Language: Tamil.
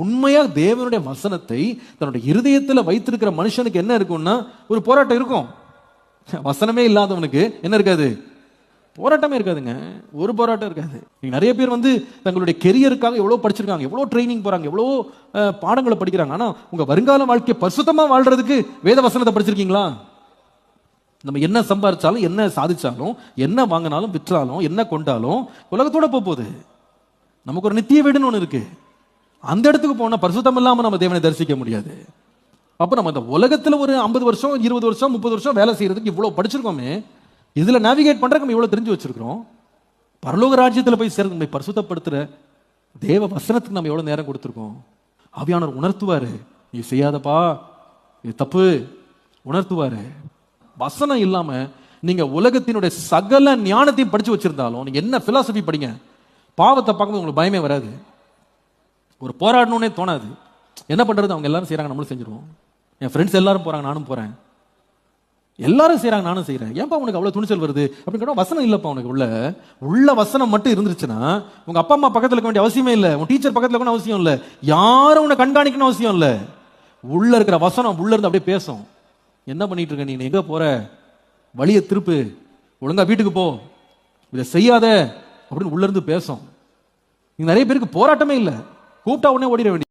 உண்மையா தேவனுடைய வசனத்தை தன்னுடைய இருதயத்துல வைத்திருக்கிற மனுஷனுக்கு என்ன இருக்கும்னா ஒரு போராட்டம் இருக்கும். வசனமே இல்லாதவனுக்கு என்ன இருக்காது? போராட்டமே இருக்காதுங்க. ஒரு போராட்டம் இருக்காது. நிறைய பேர் தங்களுடைய கெரியருக்காக எவ்வளவு படிச்சிருக்காங்க, எவ்வளவு ட்ரைனிங் போறாங்க, எவ்வளவு பாடங்களை படிக்கிறாங்க. ஆனா உங்க வருங்கால வாழ்க்கையை பரிசுத்தமா வாழ்றதுக்கு வேத வசனத்தை படிச்சிருக்கீங்களா? நம்ம என்ன சம்பாதிச்சாலும், என்ன சாதிச்சாலும், என்ன வாங்கினாலும், விற்றாலும், என்ன கொண்டாலும் உலகத்தோட போகுது. நமக்கு ஒரு நித்திய வீடுன்னு ஒண்ணு இருக்கு. அந்த இடத்துக்கு போனா பரிசுத்தம் இல்லாம நம்ம தேவனை தரிசிக்க முடியாது. அப்ப நம்ம இந்த உலகத்துல ஒரு 50 வருஷம் 20 வருஷம் 30 வருஷம் வேலை செய்யறதுக்கு இவ்வளவு படிச்சிருக்கோமே, இதுல நேவிகேட் பண்றதுக்கு நம்ம இவ்வளவு தெரிஞ்சு வச்சிருக்கிறோம். பரலோக ராஜ்யத்துல போய் சேர்ந்து நம்மை பரிசுத்தப்படுத்துற தேவ வசனத்துக்கு நம்ம எவ்வளவு நேரம் கொடுத்திருக்கோம். ஆவியானவர் உணர்த்துவாரு, நீ செய்யாதப்பா, இது தப்பு, உணர்த்துவாரு. வசனம் இல்லாம நீங்க உலகத்தினுடைய சகல ஞானத்தையும் படிச்சு வச்சிருந்தாலும், நீங்க என்ன பிலாசபி படிங்க, பாவத்தை பார்க்கும்போது உங்களுக்கு பயமே வராது. ஒரு போராடணும்னே தோணாது. என்ன பண்றது, அவங்க எல்லாரும் செய்யறாங்க, நம்மளும் செஞ்சிருவோம். என் ஃப்ரெண்ட்ஸ் எல்லாரும் போறாங்க, நானும் போறேன். எல்லாரும் செய்யறாங்க, நானும் செய்யறேன். ஏன்பா உனக்கு அவ்வளவு துணிச்சல் வருது அப்படின்னு கேட்டா, வசனம் இல்லப்பா உனக்கு. உள்ள வசனம் மட்டும் இருந்துச்சுன்னா உங்க அப்பா அம்மா பக்கத்துல இருக்க வேண்டிய அவசியமே இல்லை, உங்க டீச்சர் பக்கத்துல இருக்க அவசியம் இல்லை, யாரும் உன்னை கண்காணிக்கணும் அவசியம் இல்லை. உள்ள இருக்கிற வசனம் உள்ள இருந்து அப்படியே பேசும். என்ன பண்ணிட்டு இருக்க நீ, எங்க போற, வழியை திருப்பு, ஒழுங்கா வீட்டுக்கு போ, இதை செய்யாத அப்படின்னு உள்ள இருந்து பேசும். நிறைய பேருக்கு போராட்டமே இல்லை, கூப்பிட்டா உடனே ஓடிட வேண்டிய